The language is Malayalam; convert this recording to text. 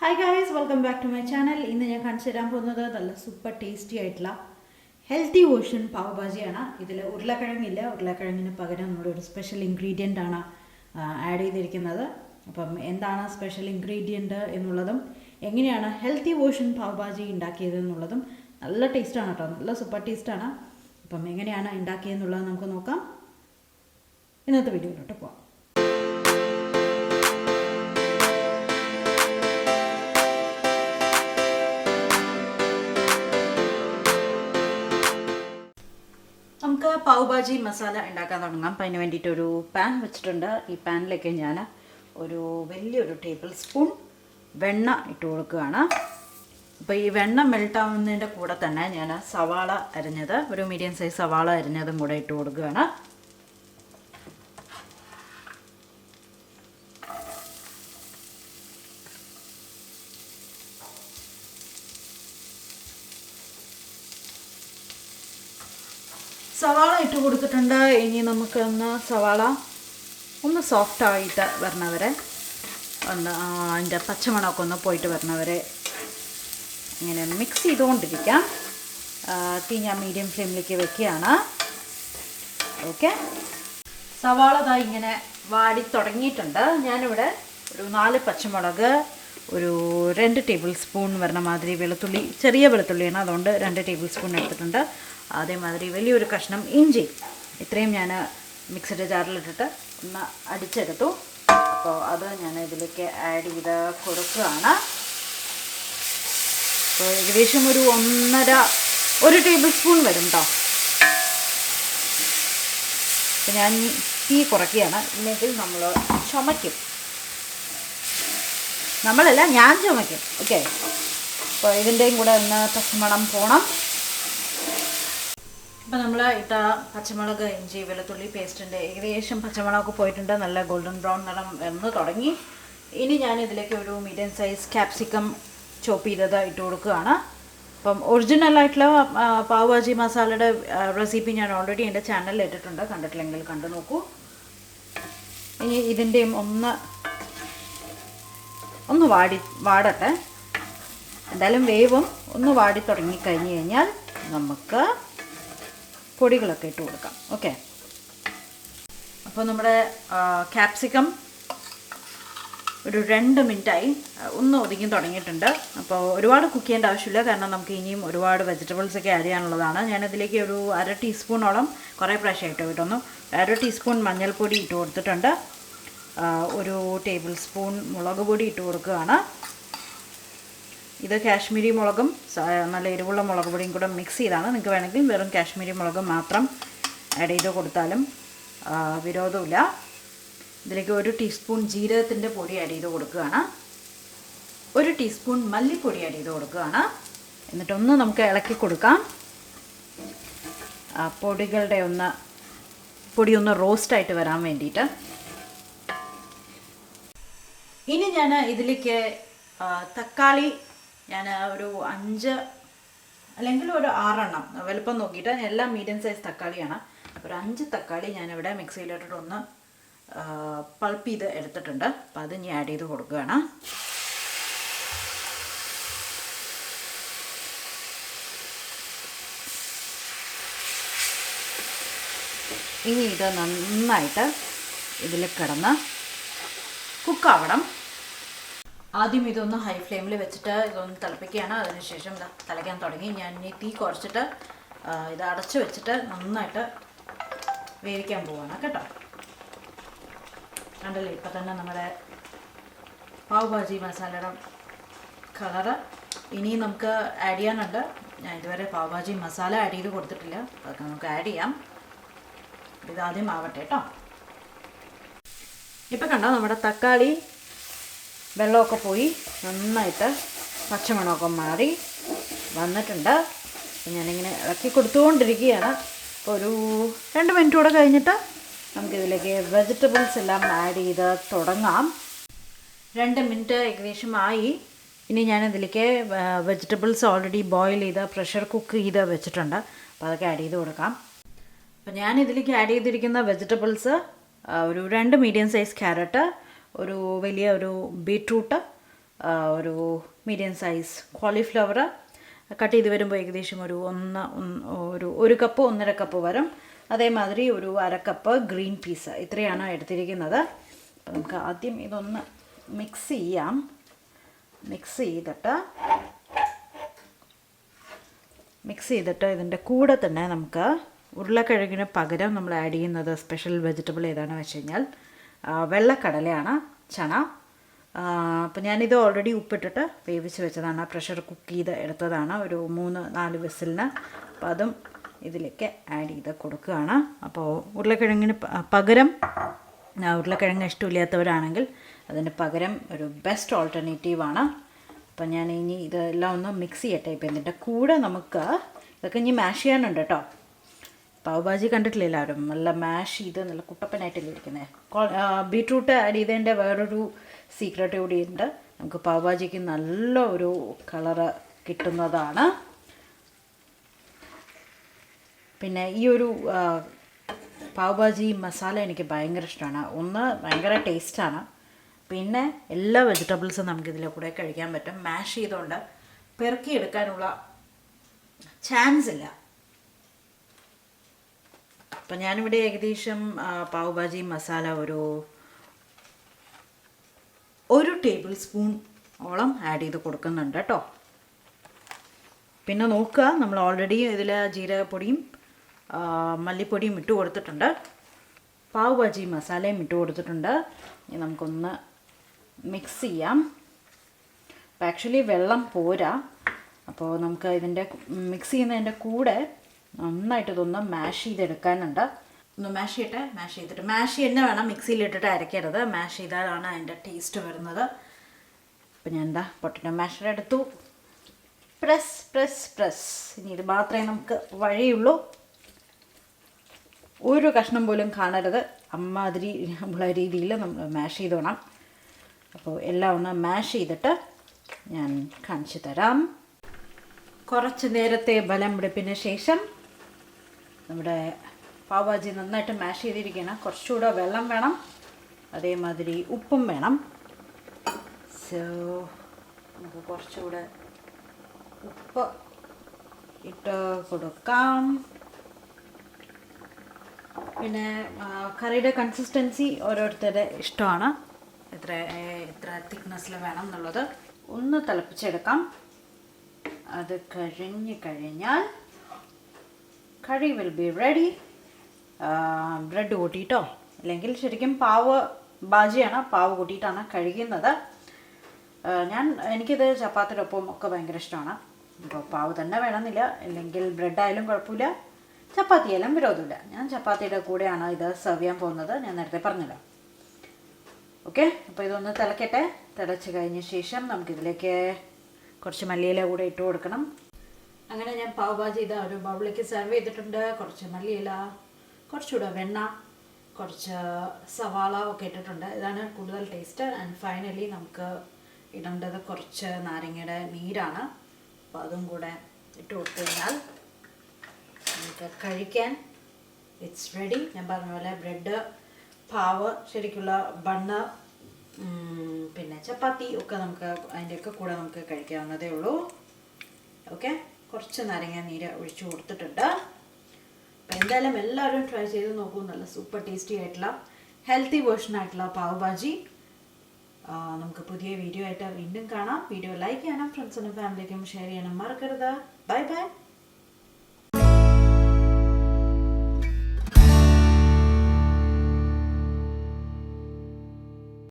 Hi guys, welcome back to my channel. ഇന്ന് ഞാൻ കാണിച്ചു തരാൻ പോകുന്നത് നല്ല സൂപ്പർ ടേസ്റ്റി ആയിട്ടുള്ള ഹെൽത്തി വേർഷൻ പാവ് ഭാജിയാണ്. ഇതിൽ ഉരുളക്കിഴങ്ങില്ല, ഉരുളക്കിഴങ്ങിന് പകരം നമ്മുടെ ഒരു സ്പെഷ്യൽ ഇൻഗ്രീഡിയൻ്റ് ആണ് ആഡ് ചെയ്തിരിക്കുന്നത്. അപ്പം എന്താണ് സ്പെഷ്യൽ ഇൻഗ്രീഡിയൻറ്റ് എന്നുള്ളതും എങ്ങനെയാണ് ഹെൽത്തി വേർഷൻ പാവ് ഭാജി ഉണ്ടാക്കിയത് എന്നുള്ളതും നല്ല ടേസ്റ്റാണ് കേട്ടോ, നല്ല സൂപ്പർ ടേസ്റ്റാണ്. അപ്പം എങ്ങനെയാണ് ഉണ്ടാക്കിയതെന്നുള്ളത് നമുക്ക് നോക്കാം. ഇന്നത്തെ വീഡിയോയിലോട്ട് പോകാം. നമുക്ക് പാവ് ഭാജി മസാല ഉണ്ടാക്കാൻ തുടങ്ങാം. അപ്പം അതിന് വേണ്ടിയിട്ടൊരു പാൻ വെച്ചിട്ടുണ്ട്. ഈ പാനിലേക്ക് ഞാൻ ഒരു വലിയൊരു ടേബിൾ സ്പൂൺ വെണ്ണ ഇട്ട് കൊടുക്കുകയാണ്. അപ്പോൾ ഈ വെണ്ണ മെൽട്ടാവുന്നതിൻ്റെ കൂടെ തന്നെ ഞാൻ സവാള അരിഞ്ഞത്, ഒരു മീഡിയം സൈസ് സവാള അരിഞ്ഞതും കൂടെ ഇട്ട് കൊടുക്കുകയാണ്. സവാള ഇട്ട് കൊടുത്തിട്ടുണ്ട്. ഇനി നമുക്കൊന്ന് സവാള ഒന്ന് സോഫ്റ്റായിട്ട് വരണവരെ ഒന്ന് അതിൻ്റെ പച്ചമണമൊക്കെ ഒന്ന് പോയിട്ട് വരണവരെ ഇങ്ങനെ മിക്സ് ചെയ്തുകൊണ്ടിരിക്കാം. തീ ഞാൻ മീഡിയം ഫ്ലെയിമിലേക്ക് വെക്കുകയാണ്. ഓക്കെ, സവാള ദാ ഇങ്ങനെ വാടി തുടങ്ങിയിട്ടുണ്ട്. ഞാനിവിടെ ഒരു 4 പച്ചമുളക്, ഒരു 2 ടേബിൾ സ്പൂൺ വരണ മാതിരി വെളുത്തുള്ളി, ചെറിയ വെളുത്തുള്ളിയാണ്, അതുകൊണ്ട് 2 ടേബിൾ സ്പൂൺ എടുത്തിട്ടുണ്ട്. അതേമാതിരി വലിയൊരു കഷ്ണം ഇഞ്ചി, ഇത്രയും ഞാൻ മിക്സിയുടെ ജാറിലിട്ടിട്ട് ഒന്ന് അടിച്ചെടുത്തു. അപ്പോൾ അത് ഞാൻ ഇതിലേക്ക് ആഡ് ചെയ്ത് കൊടുക്കുകയാണ്. അപ്പോൾ ഏകദേശം ഒരു 1 ടേബിൾ സ്പൂൺ വരും കേട്ടോ. അപ്പോൾ ഞാൻ തീ കുറയ്ക്കുകയാണ്, ഇല്ലെങ്കിൽ നമ്മൾ ചുമയ്ക്കും. നമ്മളല്ല, ഞാൻ ചുമയ്ക്കും. ഓക്കെ, അപ്പോൾ ഇതിൻ്റെയും കൂടെ ഒന്ന് പച്ചമണം പോകണം. അപ്പോൾ നമ്മൾ ഇട്ട പച്ചമുളക്, ഇഞ്ചി, വെളുത്തുള്ളി പേസ്റ്റിൻ്റെ ഏകദേശം പച്ചമുളകൊക്കെ പോയിട്ടുണ്ട്. നല്ല ഗോൾഡൻ ബ്രൗൺ നിറം വന്ന് തുടങ്ങി. ഇനി ഞാൻ ഇതിലേക്ക് ഒരു മീഡിയം സൈസ് ക്യാപ്സിക്കം ചോപ്പ് ചെയ്തത് ഇട്ട് കൊടുക്കുകയാണ്. അപ്പം ഒറിജിനലായിട്ടുള്ള പാവ് ഭാജി മസാലയുടെ റെസിപ്പി ഞാൻ ഓൾറെഡി എൻ്റെ ചാനലിൽ ഇട്ടിട്ടുണ്ട്, കണ്ടിട്ടില്ലെങ്കിൽ കണ്ടു നോക്കൂ. ഇനി ഇതിൻ്റെയും ഒന്ന് വാടട്ടെ. എന്തായാലും വേവും ഒന്ന് വാടി തുടങ്ങിക്കഴിഞ്ഞ് കഴിഞ്ഞാൽ നമുക്ക് പൊടികളൊക്കെ ഇട്ട് കൊടുക്കാം. ഓക്കെ, അപ്പോൾ നമ്മുടെ ക്യാപ്സിക്കം ഒരു 2 മിനിറ്റായി ഒന്ന് ഒതുങ്ങി തുടങ്ങിയിട്ടുണ്ട്. അപ്പോൾ ഒരുപാട് കുക്ക് ചെയ്യേണ്ട ആവശ്യമില്ല, കാരണം നമുക്ക് ഇനിയും ഒരുപാട് വെജിറ്റബിൾസൊക്കെ ആഡ് ചെയ്യാനുള്ളതാണ്. ഞാനിതിലേക്ക് ഒരു 1/2 ടീസ്പൂണോളം, കുറേ പ്രാവശ്യമായിട്ട് കിട്ടുന്നു, 1/2 ടീസ്പൂൺ മഞ്ഞൾപ്പൊടി ഇട്ട് കൊടുത്തിട്ടുണ്ട്. ഒരു ടേബിൾ സ്പൂൺ മുളക് പൊടി ഇട്ട് കൊടുക്കുകയാണ്. ഇത് കാശ്മീരി മുളകും നല്ല എരിവുള്ള മുളക് പൊടിയും കൂടെ മിക്സ് ചെയ്താണ്. നിങ്ങൾക്ക് വേണമെങ്കിൽ വെറും കാശ്മീരി മുളക് മാത്രം ആഡ് ചെയ്ത് കൊടുത്താലും വിരോധമില്ല. ഇതിലേക്ക് 1 ടീസ്പൂൺ ജീരകത്തിൻ്റെ പൊടി ആഡ് ചെയ്ത് കൊടുക്കുകയാണ്. 1 ടീസ്പൂൺ മല്ലിപ്പൊടി ആഡ് ചെയ്ത് കൊടുക്കുകയാണ്. എന്നിട്ടൊന്ന് നമുക്ക് ഇളക്കി കൊടുക്കാം. പൊടി ഒന്ന് റോസ്റ്റായിട്ട് വരാൻ വേണ്ടിയിട്ട്. ഇനി ഞാൻ ഇതിലേക്ക് തക്കാളി, ഞാൻ ഒരു 5 അല്ലെങ്കിൽ ഒരു 6 എണ്ണം വലുപ്പം നോക്കിയിട്ട്, എല്ലാം മീഡിയം സൈസ് തക്കാളിയാണ്. ഒരു 5 തക്കാളി ഞാനിവിടെ മിക്സിയിലിട്ടിട്ട് ഒന്ന് പൾപ്പ് ചെയ്ത് എടുത്തിട്ടുണ്ട്. അപ്പം അത് ഞാൻ ആഡ് ചെയ്ത് കൊടുക്കുകയാണ്. ഇനി ഇത് നന്നായിട്ട് ഇതിൽ കിടന്ന് കുക്കാവണം. ആദ്യം ഇതൊന്ന് ഹൈ ഫ്ലെയിമിൽ വെച്ചിട്ട് ഇതൊന്ന് തിളപ്പിക്കുകയാണ്. അതിനുശേഷം തിളയ്ക്കാൻ തുടങ്ങി. ഞാൻ ഇനി തീ കുറച്ചിട്ട് ഇത് അടച്ചു വെച്ചിട്ട് നന്നായിട്ട് വേവിക്കാൻ പോവാണ് കേട്ടോ. കണ്ടല്ലേ, ഇപ്പം തന്നെ നമ്മുടെ പാവ് ഭാജി മസാലയുടെ കളറ് ഇനിയും നമുക്ക് ആഡ് ചെയ്യാനുണ്ട്. ഞാൻ ഇതുവരെ പാവ് ഭാജി മസാല ആഡ് ചെയ്ത് കൊടുത്തിട്ടില്ല, അതൊക്കെ നമുക്ക് ആഡ് ചെയ്യാം. ഇതാദ്യം ആവട്ടെ കേട്ടോ. ഇപ്പം കണ്ടോ, നമ്മുടെ തക്കാളി വെള്ളമൊക്കെ പോയി നന്നായിട്ട് പച്ചമണമൊക്കെ മാറി വന്നിട്ടുണ്ട്. അപ്പം ഞാനിങ്ങനെ ഇളക്കി കൊടുത്തുകൊണ്ടിരിക്കുകയാണ്. അപ്പോൾ ഒരു 2 മിനിറ്റ് കൂടെ കഴിഞ്ഞിട്ട് നമുക്കിതിലേക്ക് വെജിറ്റബിൾസ് എല്ലാം ആഡ് ചെയ്ത് തുടങ്ങാം. 2 മിനിറ്റ് ഏകദേശം ആയി. ഇനി ഞാനിതിലേക്ക് വെജിറ്റബിൾസ് ഓൾറെഡി ബോയിൽ ചെയ്ത് പ്രഷർ കുക്ക് ചെയ്ത് വെച്ചിട്ടുണ്ട്. അപ്പോൾ അതൊക്കെ ആഡ് ചെയ്ത് കൊടുക്കാം. അപ്പോൾ ഞാനിതിലേക്ക് ആഡ് ചെയ്തിരിക്കുന്ന വെജിറ്റബിൾസ് ഒരു 2 മീഡിയം സൈസ് ക്യാരറ്റ്, ഒരു വലിയ ഒരു ബീട്രൂട്ട്, ഒരു മീഡിയം സൈസ് കോളിഫ്ലവർ കട്ട് ചെയ്ത് വരുമ്പോൾ ഏകദേശം ഒരു കപ്പ് 1.5 കപ്പ് വരും. അതേമാതിരി ഒരു 1/2 കപ്പ് ഗ്രീൻ പീസ്, ഇത്രയാണ് എടുത്തിരിക്കുന്നത്. അപ്പോൾ നമുക്ക് ആദ്യം ഇതൊന്ന് മിക്സ് ചെയ്യാം. മിക്സ് ചെയ്തിട്ട് ഇതിൻ്റെ കൂടെ തന്നെ നമുക്ക് ഉരുളക്കിഴങ്ങിന് പകരം നമ്മൾ ആഡ് ചെയ്യുന്നത് സ്പെഷ്യൽ വെജിറ്റബിൾ ഏതാണെന്ന് വെച്ച് കഴിഞ്ഞാൽ വെള്ളക്കടലയാണ്, ചണ. അപ്പോൾ ഞാനിത് ഓൾറെഡി ഉപ്പിട്ടിട്ട് വേവിച്ച് വെച്ചതാണ്, പ്രഷർ കുക്ക് ചെയ്ത് എടുത്തതാണ് ഒരു 3-4 വിസിലിന്. അപ്പോൾ അതും ഇതിലേക്ക് ആഡ് ചെയ്ത് കൊടുക്കുകയാണ്. അപ്പോൾ ഉരുളക്കിഴങ്ങിന് പകരം, ഉരുളക്കിഴങ്ങ് ഇഷ്ടമില്ലാത്തവരാണെങ്കിൽ അതിന് പകരം ഒരു ബെസ്റ്റ് ഓൾട്ടർനേറ്റീവാണ്. അപ്പം ഞാൻ ഇനി ഇതെല്ലാം ഒന്ന് മിക്സ് ചെയ്യട്ടെ. ഇപ്പം ഇതിൻ്റെ കൂടെ നമുക്ക് ഇതൊക്കെ ഇനി മാഷ് ചെയ്യാനുണ്ട് കേട്ടോ. പാവ്ഭാജി കണ്ടിട്ടില്ല എല്ലാവരും, നല്ല മാഷ് ചെയ്ത് നല്ല കുട്ടപ്പനായിട്ടല്ലേ ഇരിക്കുന്നത്. ബീട്രൂട്ട് ആഡ് ചെയ്തതിൻ്റെ വേറൊരു സീക്രട്ട് കൂടി ഉണ്ട്, നമുക്ക് പാവ്ഭാജിക്ക് നല്ല ഒരു കളറ് കിട്ടുന്നതാണ്. പിന്നെ ഈ ഒരു പാവ്ഭാജി മസാല എനിക്ക് ഭയങ്കര ഇഷ്ടമാണ്. ഒന്ന് ഭയങ്കര ടേസ്റ്റാണ്, പിന്നെ എല്ലാ വെജിറ്റബിൾസും നമുക്കിതിലെ കൂടെ കഴിക്കാൻ പറ്റും. മാഷ് ചെയ്തുകൊണ്ട് പെറുക്കിയെടുക്കാനുള്ള ചാൻസ് ഇല്ല. അപ്പം ഞാനിവിടെ ഏകദേശം പാവ്ഭാജി മസാല ഒരു ടേബിൾ സ്പൂൺ ഓളം ആഡ് ചെയ്ത് കൊടുക്കുന്നുണ്ട് കേട്ടോ. പിന്നെ നോക്കുക, നമ്മൾ ഓൾറെഡി ഇതിൽ ജീരകപ്പൊടിയും മല്ലിപ്പൊടിയും ഇട്ട് കൊടുത്തിട്ടുണ്ട്, പാവ്ഭാജി മസാലയും ഇട്ട് കൊടുത്തിട്ടുണ്ട്. ഇനി നമുക്കൊന്ന് മിക്സ് ചെയ്യാം. അപ്പോൾ ആക്ച്വലി വെള്ളം പോരാ, അപ്പോൾ നമുക്ക് ഇതിൻ്റെ മിക്സ് ചെയ്യുന്നതിൻ്റെ കൂടെ നന്നായിട്ട് ഇതൊന്ന് മാഷ് ചെയ്തെടുക്കാനുണ്ട്. ഒന്ന് മാഷ് ചെയ്തിട്ട് മാഷ് തന്നെ വേണം, മിക്സിയിലിട്ടിട്ട് അരയ്ക്കരുത്. മാഷ് ചെയ്താലാണ് അതിൻ്റെ ടേസ്റ്റ് വരുന്നത്. അപ്പോൾ ഞാൻ പൊട്ടറ്റോ മാഷർ എടുത്തു. പ്രസ്. ഇനി ഇത് മാത്രമേ നമുക്ക് വഴിയുള്ളൂ. ഒരു കഷ്ണം പോലും കാണരുത്, അമ്മാതിരി ഉള്ള രീതിയിൽ നമ്മൾ മാഷ് ചെയ്ത് വേണം. അപ്പോൾ എല്ലാം ഒന്ന് മാഷ് ചെയ്തിട്ട് ഞാൻ കാണിച്ചു തരാം. കുറച്ച് നേരത്തെ ബലം പിടിപ്പിന് ശേഷം നമ്മുടെ പാവ്ഭാജി നന്നായിട്ട് മാഷ് ചെയ്തിരിക്കുകയാണ്. കുറച്ചുകൂടെ വെള്ളം വേണം, അതേമാതിരി ഉപ്പും വേണം. സോ നമുക്ക് കുറച്ചുകൂടെ ഉപ്പ് ഇട്ട് കൊടുക്കാം. പിന്നെ കറിയുടെ കൺസിസ്റ്റൻസി ഓരോരുത്തരുടെ ഇഷ്ടമാണ്, എത്ര തിക്നെസ്സിൽ വേണം എന്നുള്ളത്. ഒന്ന് തിളപ്പിച്ചെടുക്കാം. അത് കഴിഞ്ഞാൽ കറി വിൽ ബി റെഡി. ബ്രെഡ് കൂട്ടിയിട്ടോ, അല്ലെങ്കിൽ ശരിക്കും പാവ് ഭാജിയാണ്, പാവ് കൂട്ടിയിട്ടാണ് കഴിക്കുന്നത്. എനിക്കിത് ചപ്പാത്തിയുടെ ഒപ്പം ഒക്കെ ഭയങ്കര ഇഷ്ടമാണ്. അപ്പോൾ പാവ് തന്നെ വേണമെന്നില്ല, അല്ലെങ്കിൽ ബ്രെഡായാലും കുഴപ്പമില്ല, ചപ്പാത്തിയായാലും വിരോധമില്ല. ഞാൻ ചപ്പാത്തിയുടെ കൂടെയാണ് ഇത് സെർവ് ചെയ്യാൻ പോകുന്നത്, ഞാൻ നേരത്തെ പറഞ്ഞല്ലോ. ഓക്കെ, അപ്പോൾ ഇതൊന്ന് തിളക്കട്ടെ. തിളച്ച് കഴിഞ്ഞ ശേഷം നമുക്കിതിലേക്ക് കുറച്ച് മല്ലിയില കൂടെ ഇട്ട് കൊടുക്കണം. അങ്ങനെ ഞാൻ പാവ്ഭാജി ഇതാ ഒരു ബൗളിലേക്ക് സെർവ് ചെയ്തിട്ടുണ്ട്. കുറച്ച് മല്ലിയില, കുറച്ചുകൂടെ വെണ്ണ, കുറച്ച് സവാള ഒക്കെ ഇട്ടിട്ടുണ്ട്. ഇതാണ് കൂടുതൽ ടേസ്റ്റ്. ആൻഡ് ഫൈനലി നമുക്ക് ഇടേണ്ടത് കുറച്ച് നാരങ്ങയുടെ നീരാണ്. അപ്പോൾ അതും കൂടെ ഇട്ട് കൊടുത്തു കഴിഞ്ഞാൽ നമുക്ക് കഴിക്കാൻ ഇറ്റ്സ് റെഡി. ഞാൻ പറഞ്ഞ പോലെ ബ്രെഡ്, പാവ്, ശരിക്കുള്ള ബണ്ണ്, പിന്നെ ചപ്പാത്തി ഒക്കെ നമുക്ക് അതിൻ്റെയൊക്കെ കൂടെ നമുക്ക് കഴിക്കാവുന്നതേ ഉള്ളൂ. ഓക്കെ, കുറച്ച് നാരങ്ങ നീര് ഒഴിച്ചു കൊടുത്തിട്ടുണ്ട്. അപ്പം എന്തായാലും എല്ലാവരും ട്രൈ ചെയ്ത് നോക്കൂ. നല്ല സൂപ്പർ ടേസ്റ്റി ആയിട്ടുള്ള ഹെൽത്തി വേർഷൻ ആയിട്ടുള്ള പാവ്ഭാജി. നമുക്ക് പുതിയ വീഡിയോ ആയിട്ട് വീണ്ടും കാണാം. വീഡിയോ ലൈക്ക് ചെയ്യണം, ഫ്രണ്ട്സിനും ഫാമിലിക്കും ഷെയർ ചെയ്യണം മറക്കരുത്. Bye bye.